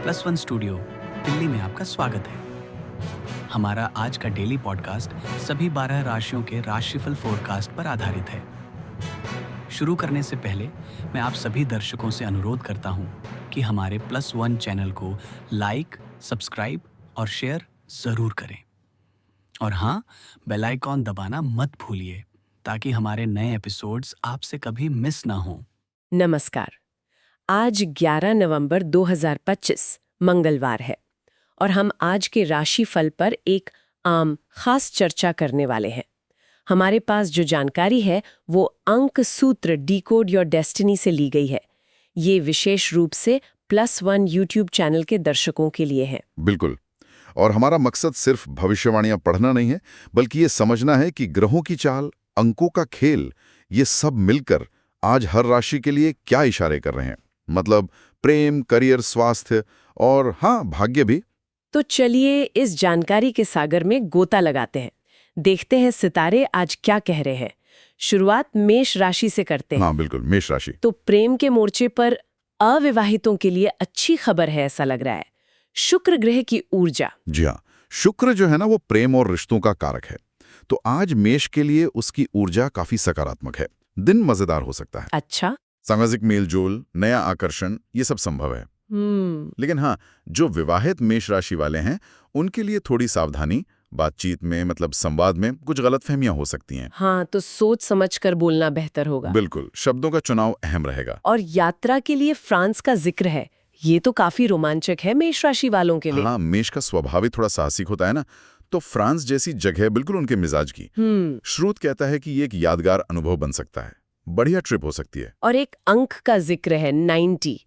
Plus one studio Delhi में आपका स्वागत है। हमारा आज का डेली पॉडकास्ट सभी 12 राशियों के राशिफल फोरकास्ट पर आधारित है। शुरू करने से पहले मैं आप सभी दर्शकों से अनुरोध करता हूं कि हमारे प्लस वन चैनल को लाइक, सब्सक्राइब और शेयर जरूर करें। और हाँ, बेल आइकॉन दबाना मत भूलिए ताकि हमारे नए एपिसोड्स आपसे कभी मिस ना हो। नमस्कार। आज 11 नवंबर 2025 मंगलवार है और हम आज के राशिफल पर एक आम खास चर्चा करने वाले हैं। हमारे पास जो जानकारी है वो अंक सूत्र डिकोड योर डेस्टिनी से ली गई है। ये विशेष रूप से प्लस वन यूट्यूब चैनल के दर्शकों के लिए है। बिल्कुल। और हमारा मकसद सिर्फ भविष्यवाणियां पढ़ना नहीं है, बल्कि ये समझना है कि ग्रहों की चाल, अंकों का खेल, ये सब मिलकर आज हर राशि के लिए क्या इशारे कर रहे हैं। मतलब प्रेम, करियर, स्वास्थ्य और हाँ, भाग्य भी। तो चलिए इस जानकारी के सागर में गोता लगाते हैं। देखते हैं सितारे आज क्या कह रहे हैं। शुरुआत मेष राशि से करते हैं। हाँ बिल्कुल, मेष राशि। तो प्रेम के मोर्चे पर अविवाहितों के लिए अच्छी खबर है, ऐसा लग रहा है। शुक्र ग्रह की ऊर्जा। जी हाँ, शुक्र जो है ना वो प्रेम और रिश्तों का कारक है। तो आज मेष के लिए उसकी ऊर्जा काफी सकारात्मक है। दिन मजेदार हो सकता है। अच्छा। सामाजिक मेलजोल, नया आकर्षण, ये सब संभव है। लेकिन हाँ, जो विवाहित मेष राशि वाले हैं उनके लिए थोड़ी सावधानी, बातचीत में मतलब संवाद में कुछ गलतफहमियां हो सकती हैं। हाँ, तो सोच समझ कर बोलना बेहतर होगा। बिल्कुल, शब्दों का चुनाव अहम रहेगा। और यात्रा के लिए फ्रांस का जिक्र है। ये तो काफी रोमांचक है मेष राशि वालों के लिए। हाँ, मेष का स्वभाव ही थोड़ा साहसिक होता है ना, तो फ्रांस जैसी जगह बिल्कुल उनके मिजाज की। श्रुत कहता है कि ये एक यादगार अनुभव बन सकता है, बढ़िया ट्रिप हो सकती है। और एक अंक का जिक्र है 90,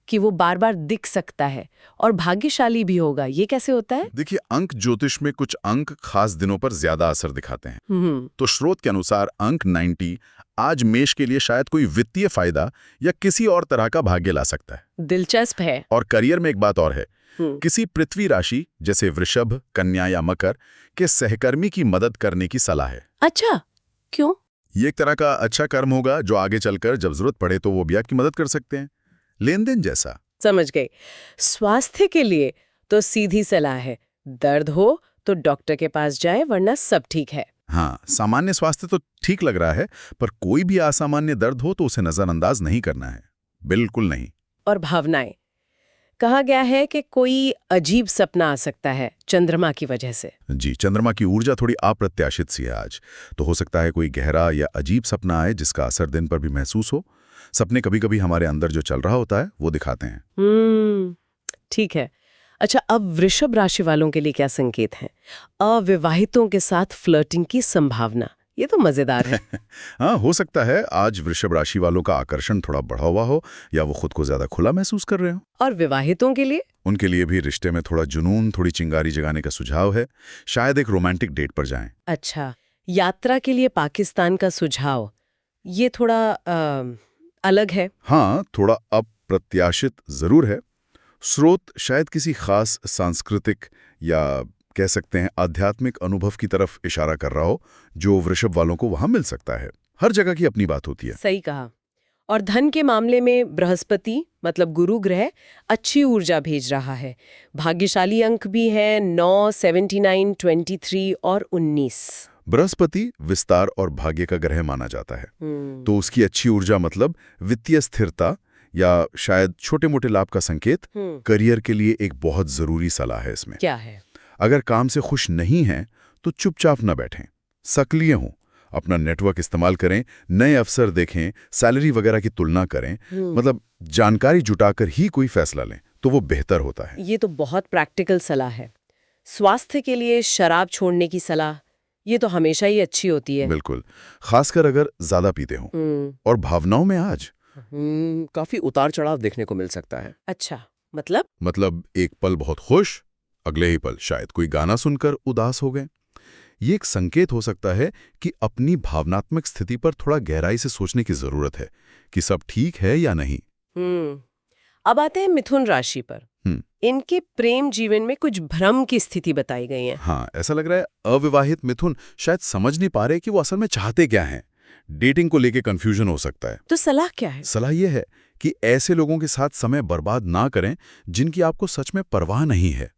कि वो बार बार दिख सकता है और भाग्यशाली भी होगा। ये कैसे होता है? देखिए, अंक ज्योतिष में कुछ अंक खास दिनों पर ज्यादा असर दिखाते हैं। तो स्रोत के अनुसार अंक 90 आज मेष के लिए शायद कोई वित्तीय फायदा या किसी और तरह का भाग्य ला सकता है। दिलचस्प है। और करियर में एक बात और है, किसी पृथ्वी राशि जैसे वृषभ, कन्या या मकर के सहकर्मी की मदद करने की सलाह है। अच्छा, क्यों? ये एक तरह का अच्छा कर्म होगा जो आगे चलकर जब जरूरत पड़े तो वो भी आपकी मदद कर सकते हैं, लेन देन जैसा। समझ गई। स्वास्थ्य के लिए तो सीधी सलाह है, दर्द हो तो डॉक्टर के पास जाए वरना सब ठीक है। हाँ, सामान्य स्वास्थ्य तो ठीक लग रहा है, पर कोई भी असामान्य दर्द हो तो उसे नजरअंदाज नहीं करना है, बिल्कुल नहीं। और भावनाएं, कहा गया है कि कोई अजीब सपना आ सकता है चंद्रमा की वजह से। जी, चंद्रमा की ऊर्जा थोड़ी अप्रत्याशित सी है आज, तो हो सकता है कोई गहरा या अजीब सपना आए जिसका असर दिन पर भी महसूस हो। सपने कभी कभी हमारे अंदर जो चल रहा होता है वो दिखाते हैं। ठीक है। अच्छा, अब वृषभ राशि वालों के लिए क्या संकेत हैं? अविवाहितों के साथ फ्लर्टिंग की संभावना, ये तो मजेदार है। हाँ, हो सकता है आज वृषभ राशि वालों का आकर्षण थोड़ा बढ़ा हुआ हो या वो खुद को ज्यादा खुला महसूस कर रहे हो। और विवाहितों के लिए? उनके लिए भी रिश्ते में थोड़ा जुनून, थोड़ी चिंगारी जगाने का सुझाव है। शायद एक रोमांटिक डेट पर जाएं। अच्छा, यात्रा के लिए पाकिस्तान का सुझाव, ये थोड़ा अलग है। हाँ, थोड़ा अप्रत्याशित जरूर है। स्रोत शायद किसी खास सांस्कृतिक या कह सकते हैं आध्यात्मिक अनुभव की तरफ इशारा कर रहा हो जो वृषभ वालों को वहां मिल सकता है। हर जगह की अपनी बात होती है। सही कहा। और धन के मामले में बृहस्पति मतलब गुरु ग्रह अच्छी ऊर्जा भेज रहा है। भाग्यशाली अंक भी है 9, 79, 23 और 19। बृहस्पति विस्तार और भाग्य का ग्रह माना जाता है, तो उसकी अच्छी ऊर्जा मतलब वित्तीय स्थिरता या शायद छोटे मोटे लाभ का संकेत। करियर के लिए एक बहुत जरूरी सलाह है इसमें। क्या है? अगर काम से खुश नहीं हैं तो चुपचाप न बैठें, सक्रिय हों, अपना नेटवर्क इस्तेमाल करें, नए अवसर देखें, सैलरी वगैरह की तुलना करें। मतलब जानकारी जुटाकर ही कोई फैसला लें तो वो बेहतर होता है। ये तो बहुत प्रैक्टिकल सलाह है। स्वास्थ्य के लिए शराब छोड़ने की सलाह, ये तो हमेशा ही अच्छी होती है। बिल्कुल, खासकर अगर ज्यादा पीते हों। और भावनाओं में आज काफी उतार चढ़ाव देखने को मिल सकता है। अच्छा, मतलब एक पल बहुत खुश, अगले ही पल शायद कोई गाना सुनकर उदास हो गए। ये एक संकेत हो सकता है कि अपनी भावनात्मक स्थिति पर थोड़ा गहराई से सोचने की जरूरत है कि सब ठीक है या नहीं। अब आते हैं मिथुन राशि पर। इनके प्रेम जीवन में कुछ भ्रम की स्थिति बताई गई है। हाँ, ऐसा लग रहा है अविवाहित मिथुन शायद समझ नहीं पा रहे कि वो असल में चाहते क्या हैं। डेटिंग को लेके कंफ्यूजन हो सकता है। तो सलाह क्या है? सलाह ये है कि ऐसे लोगों के साथ समय बर्बाद ना करें जिनकी आपको सच में परवाह नहीं है।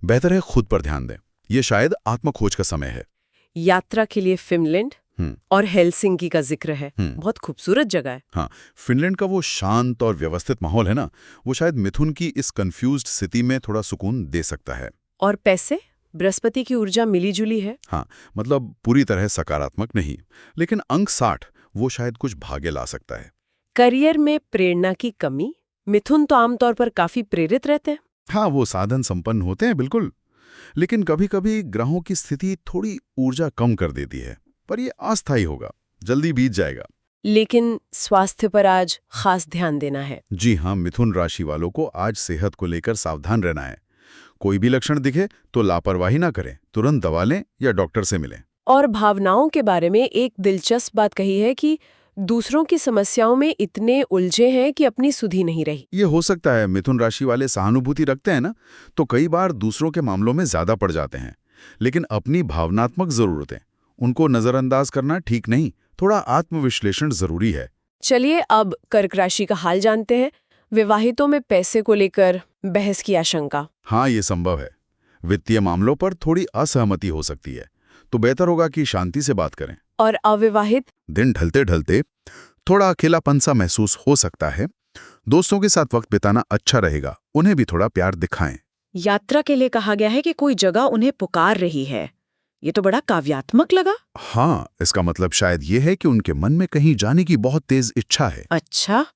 बेहतर है खुद पर ध्यान दें। ये शायद आत्मखोज का समय है। यात्रा के लिए फिनलैंड और हेलसिंकी का जिक्र है। बहुत खूबसूरत जगह है। हाँ, फिनलैंड का वो शांत और व्यवस्थित माहौल है ना, वो शायद मिथुन की इस कंफ्यूज्ड स्थिति में थोड़ा सुकून दे सकता है। और पैसे, बृहस्पति की ऊर्जा मिली-जुली है। हाँ, मतलब पूरी तरह सकारात्मक नहीं, लेकिन अंक 60 वो शायद कुछ भाग्य ला सकता है। करियर में प्रेरणा की कमी, मिथुन तो आमतौर पर काफी प्रेरित रहते हैं। हाँ, वो साधन संपन्न होते हैं बिल्कुल, लेकिन कभी-कभी ग्रहों की स्थिति थोड़ी ऊर्जा कम कर देती है, पर ये अस्थायी होगा, जल्दी बीत जाएगा। लेकिन स्वास्थ्य पर आज खास ध्यान देना है। जी हाँ, मिथुन राशि वालों को आज सेहत को लेकर सावधान रहना है। कोई भी लक्षण दिखे तो लापरवाही ना करें, तुरंत दवा लें या डॉक्टर से मिलें। और भावनाओं के बारे में एक दिलचस्प बात कही है कि दूसरों की समस्याओं में इतने उलझे हैं कि अपनी सुधि नहीं रही। ये हो सकता है मिथुन राशि वाले सहानुभूति रखते हैं ना, तो कई बार दूसरों के मामलों में ज्यादा पड़ जाते हैं, लेकिन अपनी भावनात्मक जरूरतें उनको नजरअंदाज करना ठीक नहीं। थोड़ा आत्मविश्लेषण जरूरी है। चलिए अब कर्क राशि का हाल जानते हैं। विवाहितों में पैसे को लेकर बहस की आशंका। हाँ, ये संभव है। वित्तीय मामलों पर थोड़ी असहमति हो सकती है, तो बेहतर होगा कि शांति से बात करें। और अविवाहित, दिन ढलते ढलते थोड़ा अकेलापन सा महसूस हो सकता है। दोस्तों के साथ वक्त बिताना अच्छा रहेगा, उन्हें भी थोड़ा प्यार दिखाएं। यात्रा के लिए कहा गया है कि कोई जगह उन्हें पुकार रही है। ये तो बड़ा काव्यात्मक लगा। हाँ, इसका मतलब शायद ये है कि उनके मन में कहीं जाने की बहुत तेज इच्छा है। अच्छा,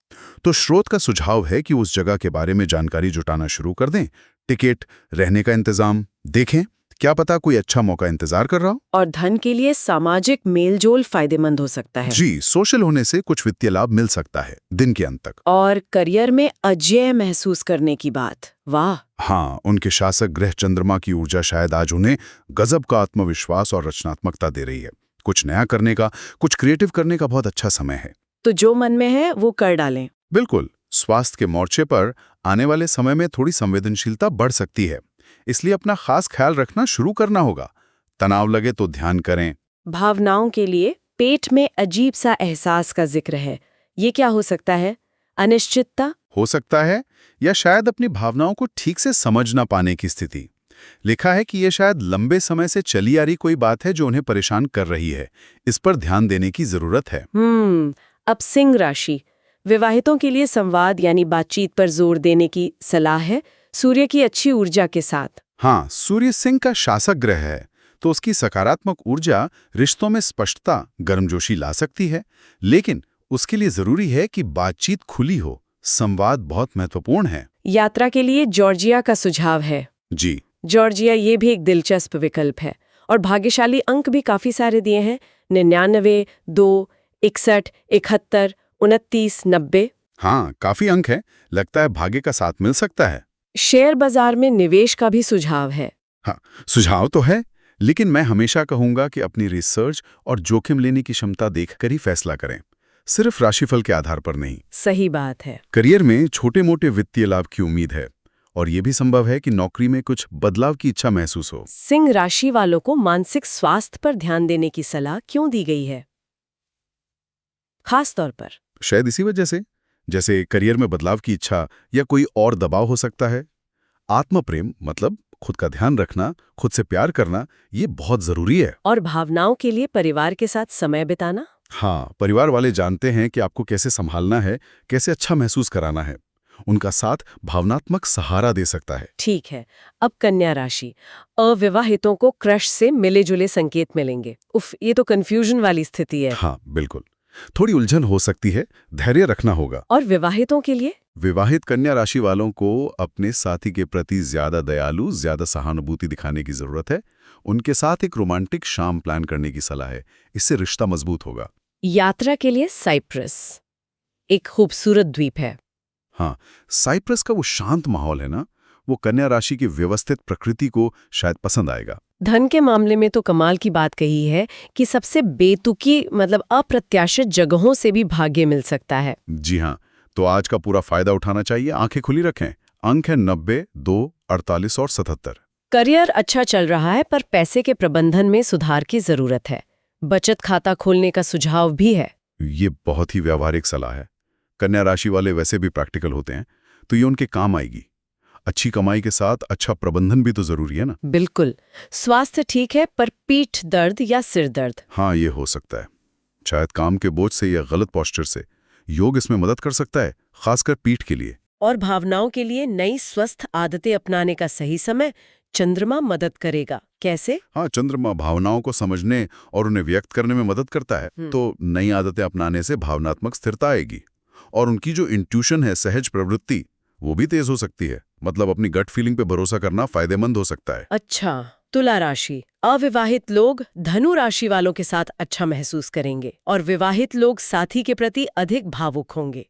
तो स्रोत का सुझाव है कि उस जगह के बारे में जानकारी जुटाना शुरू कर दें। टिकट, रहने का इंतजाम देखें, क्या पता कोई अच्छा मौका इंतजार कर रहा हो। और धन के लिए सामाजिक मेलजोल फायदेमंद हो सकता है। जी, सोशल होने से कुछ वित्तीय लाभ मिल सकता है दिन के अंत तक। और करियर में अजेय महसूस करने की बात, वाह। हाँ, उनके शासक ग्रह चंद्रमा की ऊर्जा शायद आज उन्हें गजब का आत्मविश्वास और रचनात्मकता दे रही है। कुछ नया करने का, कुछ क्रिएटिव करने का बहुत अच्छा समय है। तो जो मन में है वो कर डालें। बिल्कुल। स्वास्थ्य के मोर्चे पर आने वाले समय में थोड़ी संवेदनशीलता बढ़ सकती है, इसलिए अपना खास ख्याल रखना शुरू करना होगा। तनाव लगे तो ध्यान करें। भावनाओं के लिए पेट में अजीब सा एहसास का जिक्र है। ये क्या हो सकता है? अनिश्चितता हो सकता है, या शायद अपनी भावनाओं को ठीक से समझ ना पाने की स्थिति। लिखा है कि यह शायद लंबे समय से चली आ रही कोई बात है जो उन्हें परेशान कर रही है। इस पर ध्यान देने की जरूरत है। अब सिंह राशि, विवाहितों के लिए संवाद यानी बातचीत पर जोर देने की सलाह है, सूर्य की अच्छी ऊर्जा के साथ। हाँ, सूर्य सिंह का शासक ग्रह है, तो उसकी सकारात्मक ऊर्जा रिश्तों में स्पष्टता, गर्मजोशी ला सकती है, लेकिन उसके लिए जरूरी है कि बातचीत खुली हो। संवाद बहुत महत्वपूर्ण है। यात्रा के लिए जॉर्जिया का सुझाव है। जी, जॉर्जिया ये भी एक दिलचस्प विकल्प है। और भाग्यशाली अंक भी काफी सारे दिए हैं, 99, 2, 61, 71, 29, 90। हाँ, काफी अंक है। लगता है भाग्य का साथ मिल सकता है। शेयर बाजार में निवेश का भी सुझाव है। हाँ, सुझाव तो है, लेकिन मैं हमेशा कहूंगा कि अपनी रिसर्च और जोखिम लेने की क्षमता देखकर ही फैसला करें, सिर्फ राशिफल के आधार पर नहीं। सही बात है। करियर में छोटे-मोटे वित्तीय लाभ की उम्मीद है, और यह भी संभव है कि नौकरी में कुछ बदलाव की इच्छा महसूस हो। सिंह राशि वालों को मानसिक स्वास्थ्य पर ध्यान देने की सलाह क्यों दी गई है? खास तौर पर शायद इसी वजह से, जैसे करियर में बदलाव की इच्छा या कोई और दबाव हो सकता है। आत्म प्रेम मतलब खुद का ध्यान रखना, खुद से प्यार करना, ये बहुत जरूरी है। और भावनाओं के लिए परिवार के साथ समय बिताना। हाँ, परिवार वाले जानते हैं कि आपको कैसे संभालना है, कैसे अच्छा महसूस कराना है। उनका साथ भावनात्मक सहारा दे सकता है। ठीक है। अब कन्या राशि, अविवाहितों को क्रश से मिले जुले संकेत मिलेंगे। उफ, ये तो कंफ्यूजन वाली स्थिति है। हाँ, बिल्कुल। थोड़ी उलझन हो सकती है, धैर्य रखना होगा। और विवाहितों के लिए? विवाहित कन्या राशि वालों को अपने साथी के प्रति ज्यादा दयालु, ज्यादा सहानुभूति दिखाने की जरूरत है। उनके साथ एक रोमांटिक शाम प्लान करने की सलाह है, इससे रिश्ता मजबूत होगा। यात्रा के लिए साइप्रस एक खूबसूरत द्वीप है। हाँ, साइप्रस का वो शांत माहौल है ना, वो कन्या राशि की व्यवस्थित प्रकृति को शायद पसंद आएगा। धन के मामले में तो कमाल की बात कही है कि सबसे बेतुकी मतलब अप्रत्याशित जगहों से भी भाग्य मिल सकता है। जी हाँ, तो आज का पूरा फायदा उठाना चाहिए, आंखें खुली रखें। अंक है 90, 2, 48 और 77। करियर अच्छा चल रहा है, पर पैसे के प्रबंधन में सुधार की जरूरत है। बचत खाता खोलने का सुझाव भी है। ये बहुत ही व्यावहारिक सलाह है। कन्या राशि वाले वैसे भी प्रैक्टिकल होते हैं, तो ये उनके काम आएगी। अच्छी कमाई के साथ अच्छा प्रबंधन भी तो जरूरी है ना। बिल्कुल। स्वास्थ्य ठीक है, पर पीठ दर्द या सिर दर्द? हाँ, ये हो सकता है। शायद काम के बोझ से या गलत पोस्चर से। योग इसमें मदद कर सकता है, खासकर पीठ के लिए। और भावनाओं के लिए नई स्वस्थ आदतें अपनाने का सही समय चंद्रमा मदद करेगा। कैसे? हाँ, चंद्रमा भावनाओं को समझने और उन्हें व्यक्त करने में मदद करता है। तो नई आदतें अपनाने से भावनात्मक स्थिरता आएगी और उनकी जो इंट्यूशन है, सहज प्रवृत्ति, वो भी तेज हो सकती है। मतलब अपनी गट फीलिंग पे भरोसा करना फायदेमंद हो सकता है। अच्छा। तुला राशि। अविवाहित लोग धनु राशि वालों के साथ अच्छा महसूस करेंगे और विवाहित लोग साथी के प्रति अधिक भावुक होंगे।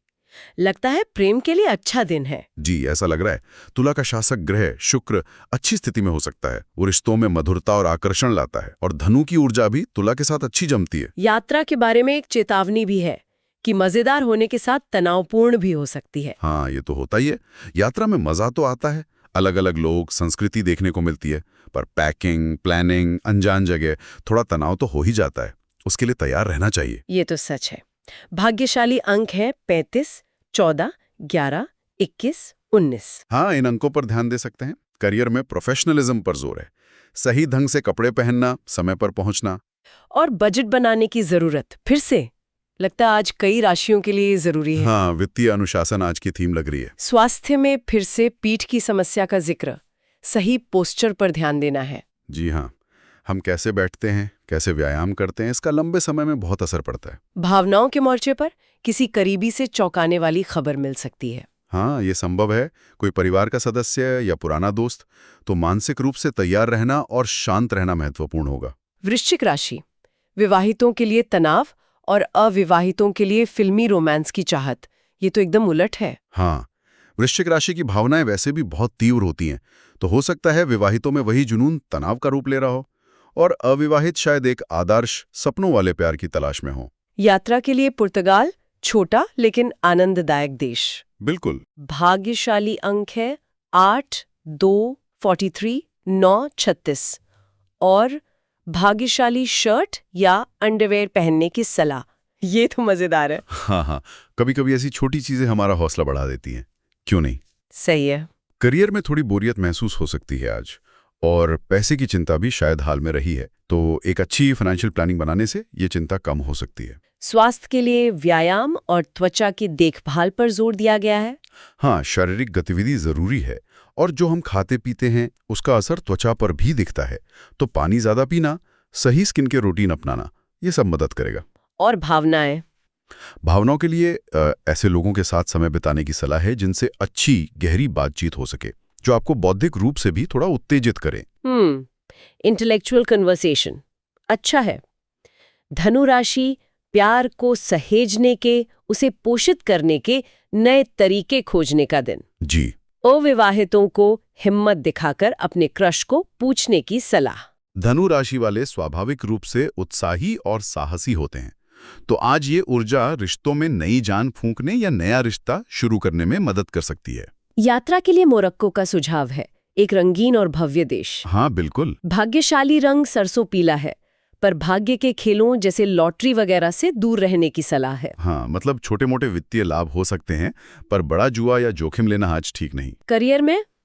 लगता है प्रेम के लिए अच्छा दिन है। जी, ऐसा लग रहा है। तुला का शासक ग्रह शुक्र अच्छी स्थिति में हो सकता है। वो रिश्तों में मधुरता और आकर्षण लाता है और धनु की ऊर्जा भी तुला के साथ अच्छी जमती है। यात्रा के बारे में एक चेतावनी भी है कि मजेदार होने के साथ तनावपूर्ण भी हो सकती है। हाँ, ये तो होता ही है। यात्रा में मजा तो आता है, अलग अलग लोग, संस्कृति देखने को मिलती है, पर पैकिंग, प्लानिंग, अनजान जगह, थोड़ा तनाव तो हो ही जाता है। उसके लिए तैयार रहना चाहिए। ये तो सच है। भाग्यशाली अंक है 35, 14, 11, 21, 19। हाँ, इन अंकों पर ध्यान दे सकते हैं। करियर में प्रोफेशनलिज्म पर जोर है। सही ढंग से कपड़े पहनना, समय पर पहुंचना। और बजट बनाने की जरूरत फिर से लगता है आज कई राशियों के लिए जरूरी है। हाँ, वित्तीय अनुशासन आज की थीम लग रही है। स्वास्थ्य में फिर से पीठ की समस्या का जिक्र, सही पोस्चर पर ध्यान देना है। जी हाँ, हम कैसे बैठते हैं, कैसे व्यायाम करते हैं, इसका लंबे समय में बहुत असर पड़ता है। भावनाओं के मोर्चे पर किसी करीबी से चौंकाने वाली खबर मिल सकती है। हाँ, ये संभव है। कोई परिवार का सदस्य या पुराना दोस्त। तो मानसिक रूप से तैयार रहना और शांत रहना महत्वपूर्ण होगा। वृश्चिक राशि। विवाहितों के लिए तनाव और अविवाहितों के लिए फिल्मी रोमांस की चाहत, ये तो एकदम उलट है। हाँ, वृश्चिक राशि की भावनाएं वैसे भी बहुत तीव्र होती हैं, तो हो सकता है विवाहितों में वही जुनून तनाव का रूप ले रहा हो और अविवाहित शायद एक आदर्श सपनों वाले प्यार की तलाश में हो। यात्रा के लिए पुर्तगाल छोटा लेकिन आनंददायक देश। बिल्कुल। भाग्यशाली अंक है 8, 2, 43, 9, 36 और भाग्यशाली शर्ट या अंडरवेयर पहनने की सलाह। ये तो मजेदार है। हाँ, कभी कभी ऐसी छोटी चीजें हमारा हौसला बढ़ा देती हैं, क्यों नहीं। सही है। करियर में थोड़ी बोरियत महसूस हो सकती है आज, और पैसे की चिंता भी शायद हाल में रही है, तो एक अच्छी फाइनेंशियल प्लानिंग बनाने से ये चिंता कम हो सकती है। स्वास्थ्य के लिए व्यायाम और त्वचा की देखभाल पर जोर दिया गया है। हाँ, शारीरिक गतिविधि जरूरी है और जो हम खाते पीते हैं उसका असर त्वचा पर भी दिखता है, तो पानी ज्यादा पीना, सही स्किन के रूटीन अपनाना, ये सब मदद करेगा। और भावनाओं के लिए ऐसे लोगों के साथ समय बिताने की सलाह है जिनसे अच्छी गहरी बातचीत हो सके, जो आपको बौद्धिक रूप से भी थोड़ा उत्तेजित करें। इंटेलेक्चुअल कन्वर्सेशन अच्छा है। धनु राशि प्यार को सहेजने के, उसे पोषित करने के नए तरीके खोजने का दिन। जी। अविवाहितों को हिम्मत दिखाकर अपने क्रश को पूछने की सलाह। धनु राशि वाले स्वाभाविक रूप से उत्साही और साहसी होते हैं, तो आज ये ऊर्जा रिश्तों में नई जान फूंकने या नया रिश्ता शुरू करने में मदद कर सकती है। यात्रा के लिए मोरक्को का सुझाव है, एक रंगीन और भव्य देश। हाँ, बिल्कुल। भाग्यशाली रंग सरसों पीला है, पर भाग्य के खेलों जैसे लॉटरी वगैरह से दूर रहने की सलाह है। हाँ, मतलब छोटे मोटे वित्तीय लाभ हो सकते हैं, पर बड़ा जुआ या जोखिम लेना आज ठीक नहीं।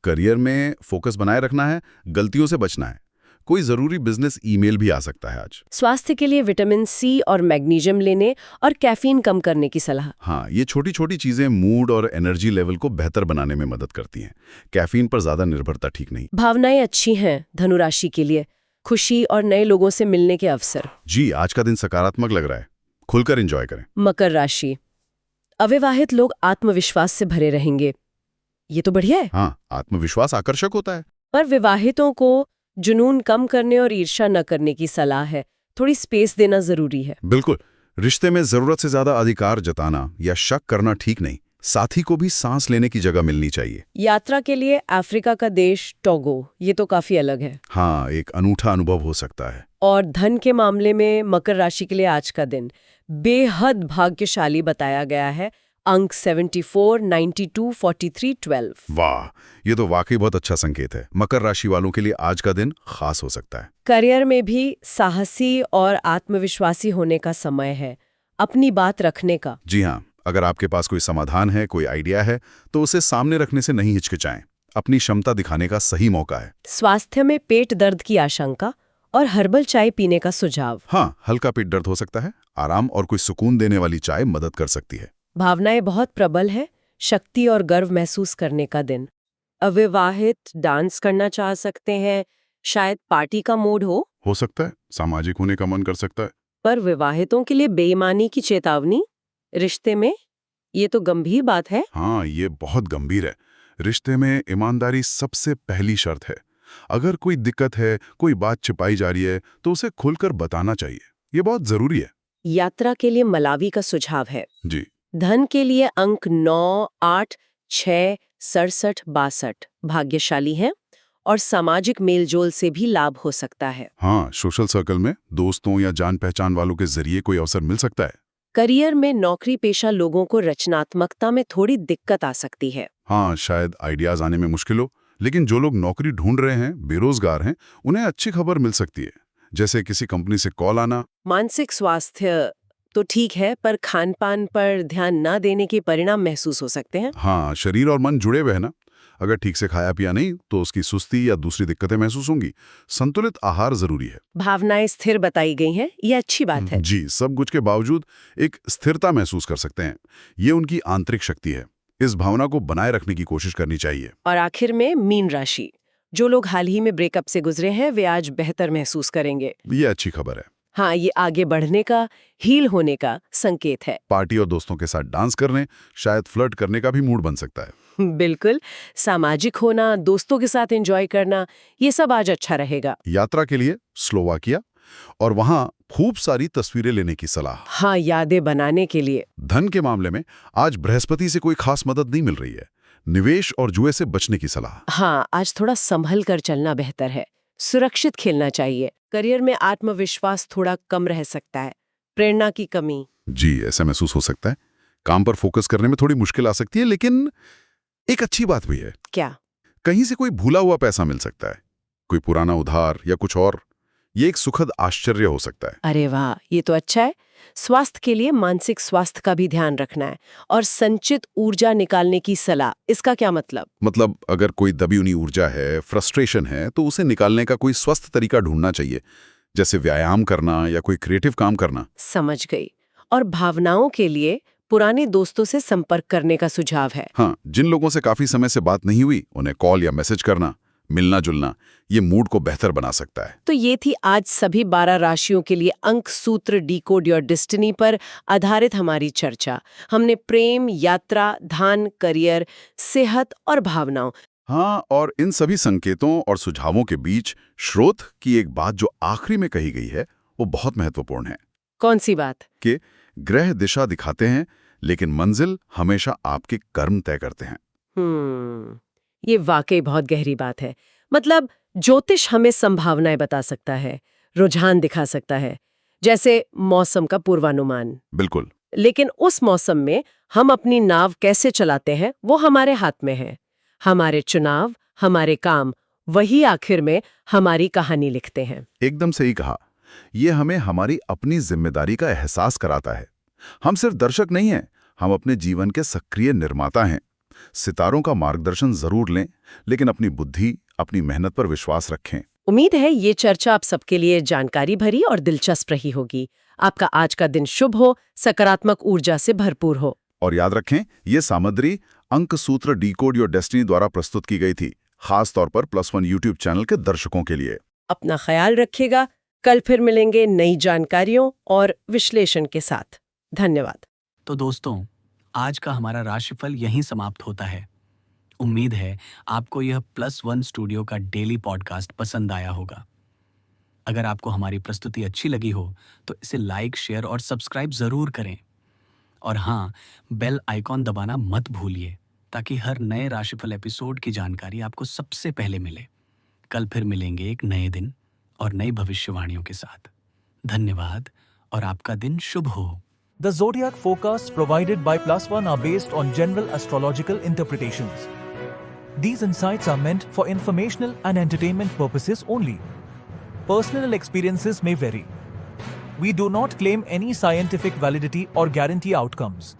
करियर में फोकस बनाए रखना है, गलतियों से बचना है। कोई जरूरी बिजनेस ईमेल भी आ सकता है आज। स्वास्थ्य के लिए विटामिन सी और मैग्नीशियम लेने और कैफीन कम करने की सलाह। हाँ, ये छोटी छोटी चीजें मूड और एनर्जी लेवल को बेहतर बनाने में मदद करती हैं। कैफीन पर ज्यादा निर्भरता ठीक नहीं। भावनाएं अच्छी हैं धनु राशि के लिए, खुशी और नए लोगों से मिलने के अवसर। जी, आज का दिन सकारात्मक लग रहा है, खुलकर एंजॉय करें। मकर राशि। अविवाहित लोग आत्मविश्वास से भरे रहेंगे, ये तो बढ़िया है। हाँ, आत्मविश्वास आकर्षक होता है। पर विवाहितों को जुनून कम करने और ईर्ष्या न करने की सलाह है, थोड़ी स्पेस देना जरूरी है। बिल्कुल। रिश्ते में जरूरत से ज्यादा अधिकार जताना या शक करना ठीक नहीं। साथी को भी सांस लेने की जगह मिलनी चाहिए। यात्रा के लिए अफ्रीका का देश टोगो, ये तो काफी अलग है। हाँ, एक अनूठा अनुभव हो सकता है। और धन के मामले में मकर राशि के लिए आज का दिन बेहद भाग्यशाली बताया गया है। अंक 74, 92, 43, 12। वाह, ये तो वाकई बहुत अच्छा संकेत है। मकर राशि वालों के लिए आज का दिन खास हो सकता है। करियर में भी साहसी और आत्मविश्वासी होने का समय है, अपनी बात रखने का। जी हाँ, अगर आपके पास कोई समाधान है, कोई आइडिया है, तो उसे सामने रखने से नहीं हिचकिचाएं। अपनी क्षमता दिखाने का सही मौका है। स्वास्थ्य में पेट दर्द की आशंका और हर्बल चाय पीने का सुझाव। हाँ, हल्का पेट दर्द हो सकता है, आराम और कोई सुकून देने वाली चाय मदद कर सकती है। भावनाएं बहुत प्रबल है, शक्ति और गर्व महसूस करने का दिन। अविवाहित डांस करना चाह सकते हैं, शायद पार्टी का मूड हो सकता है, सामाजिक होने का मन कर सकता है। पर विवाहितों के लिए बेईमानी की चेतावनी रिश्ते में, ये तो गंभीर बात है। हाँ, ये बहुत गंभीर है। रिश्ते में ईमानदारी सबसे पहली शर्त है। अगर कोई दिक्कत है, कोई बात छिपाई जा रही है, तो उसे खुलकर बताना चाहिए। ये बहुत जरूरी है। यात्रा के लिए मलावी का सुझाव है। जी। धन के लिए अंक 9, 8, 6, 67, 62 भाग्यशाली हैं और सामाजिक मेलजोल से भी लाभ हो सकता है। हाँ, सोशल सर्कल में दोस्तों या जान पहचान वालों के जरिए कोई अवसर मिल सकता है। करियर में नौकरी पेशा लोगों को रचनात्मकता में थोड़ी दिक्कत आ सकती है। हाँ, शायद आइडियाज आने में मुश्किल हो, लेकिन जो लोग नौकरी ढूंढ रहे हैं, बेरोजगार हैं, उन्हें अच्छी खबर मिल सकती है, जैसे किसी कंपनी से कॉल आना। मानसिक स्वास्थ्य तो ठीक है, पर खान पान पर ध्यान न देने के परिणाम महसूस हो सकते हैं। हाँ, शरीर और मन जुड़े हुए हैं ना। अगर ठीक से खाया पिया नहीं तो उसकी सुस्ती या दूसरी दिक्कतें महसूस होंगी। संतुलित आहार जरूरी है। भावनाएं स्थिर बताई गई हैं, ये अच्छी बात है। जी, सब कुछ के बावजूद एक स्थिरता महसूस कर सकते हैं। ये उनकी आंतरिक शक्ति है। इस भावना को बनाए रखने की कोशिश करनी चाहिए। और आखिर में मीन राशि, जो लोग हाल ही में ब्रेकअप से गुजरे हैं, वे आज बेहतर महसूस करेंगे। ये अच्छी खबर है। हाँ, ये आगे बढ़ने का, हील होने का संकेत है। पार्टी और दोस्तों के साथ डांस करने, शायद फ्लर्ट करने का भी मूड बन सकता है। बिल्कुल, सामाजिक होना, दोस्तों के साथ एंजॉय करना, ये सब आज अच्छा रहेगा। यात्रा के लिए स्लोवाकिया और वहां खूब सारी तस्वीरें लेने की सलाह। हाँ, यादें बनाने के लिए। धन के मामले में आज बृहस्पति से कोई खास मदद नहीं मिल रही है। निवेश और जुए से बचने की सलाह। हाँ, आज थोड़ा संभल कर चलना बेहतर है। सुरक्षित खेलना चाहिए। करियर में आत्मविश्वास थोड़ा कम रह सकता है, प्रेरणा की कमी। जी, ऐसा महसूस हो सकता है। काम पर फोकस करने में थोड़ी मुश्किल आ सकती है, लेकिन एक अच्छी बात भी है। क्या? कहीं से कोई भूला हुआ पैसा मिल सकता है, कोई पुराना उधार या कुछ और। ये एक सुखद आश्चर्य हो सकता है। अरे वाह, ये तो अच्छा है। स्वास्थ्य के लिए मानसिक स्वास्थ्य का भी ध्यान रखना है और संचित ऊर्जा निकालने की सलाह। इसका क्या मतलब? मतलब अगर कोई दबी हुई ऊर्जा है, फ्रस्ट्रेशन है, तो उसे निकालने का कोई स्वस्थ तरीका ढूंढना चाहिए, जैसे व्यायाम करना या कोई क्रिएटिव काम करना। समझ गई। और भावनाओं के लिए पुराने दोस्तों से संपर्क करने का सुझाव है। हाँ, जिन लोगों से काफी समय से बात नहीं हुई, उन्हें कॉल या मैसेज करना, मिलना जुलना, ये मूड को बेहतर बना सकता है। तो ये थी आज सभी 12 राशियों के लिए अंक सूत्र डिकोड योर डेस्टिनी पर आधारित हमारी चर्चा। हमने प्रेम, यात्रा, धन, करियर, सेहत और भावनाओं। हाँ, और इन सभी संकेतों और सुझावों के बीच स्रोत की एक बात जो आखिरी में कही गई है, वो बहुत महत्वपूर्ण है। कौन सी बात? कि ग्रह दिशा दिखाते हैं, लेकिन मंजिल हमेशा आपके कर्म तय करते हैं। ये वाकई बहुत गहरी बात है। मतलब ज्योतिष हमें संभावनाएं बता सकता है, रुझान दिखा सकता है, जैसे मौसम का पूर्वानुमान। बिल्कुल। लेकिन उस मौसम में हम अपनी नाव कैसे चलाते हैं, वो हमारे हाथ में है। हमारे चुनाव, हमारे काम, वही आखिर में हमारी कहानी लिखते हैं। एकदम सही कहा। ये हमें हमारी अपनी जिम्मेदारी का एहसास कराता है। हम सिर्फ दर्शक नहीं हैं, हम अपने जीवन के सक्रिय निर्माता हैं। सितारों का मार्गदर्शन जरूर लें, लेकिन अपनी बुद्धि, अपनी मेहनत पर विश्वास रखें। उम्मीद है ये चर्चा आप सबके लिए जानकारी भरी और दिलचस्प रही होगी। आपका आज का दिन शुभ हो, सकारात्मक ऊर्जा से भरपूर हो। और याद रखें, ये सामग्री अंक सूत्र डिकोड योर डेस्टिनी द्वारा प्रस्तुत की गई थी, खास तौर पर +1 यूट्यूब चैनल के दर्शकों के लिए। अपना ख्याल रखिएगा। कल फिर मिलेंगे नई जानकारियों और विश्लेषण के साथ। धन्यवाद। तो दोस्तों, आज का हमारा राशिफल यहीं समाप्त होता है। उम्मीद है आपको यह +1 स्टूडियो का डेली पॉडकास्ट पसंद आया होगा। अगर आपको हमारी प्रस्तुति अच्छी लगी हो तो इसे लाइक, शेयर और सब्सक्राइब जरूर करें। और हाँ, बेल आइकॉन दबाना मत भूलिए, ताकि हर नए राशिफल एपिसोड की जानकारी आपको सबसे पहले मिले। कल फिर मिलेंगे एक नए दिन और नई भविष्यवाणियों के साथ। धन्यवाद और आपका दिन शुभ हो। The zodiac forecasts provided by +1 are based on general astrological interpretations. These insights are meant for informational and entertainment purposes only. Personal experiences may vary. We do not claim any scientific validity or guarantee outcomes.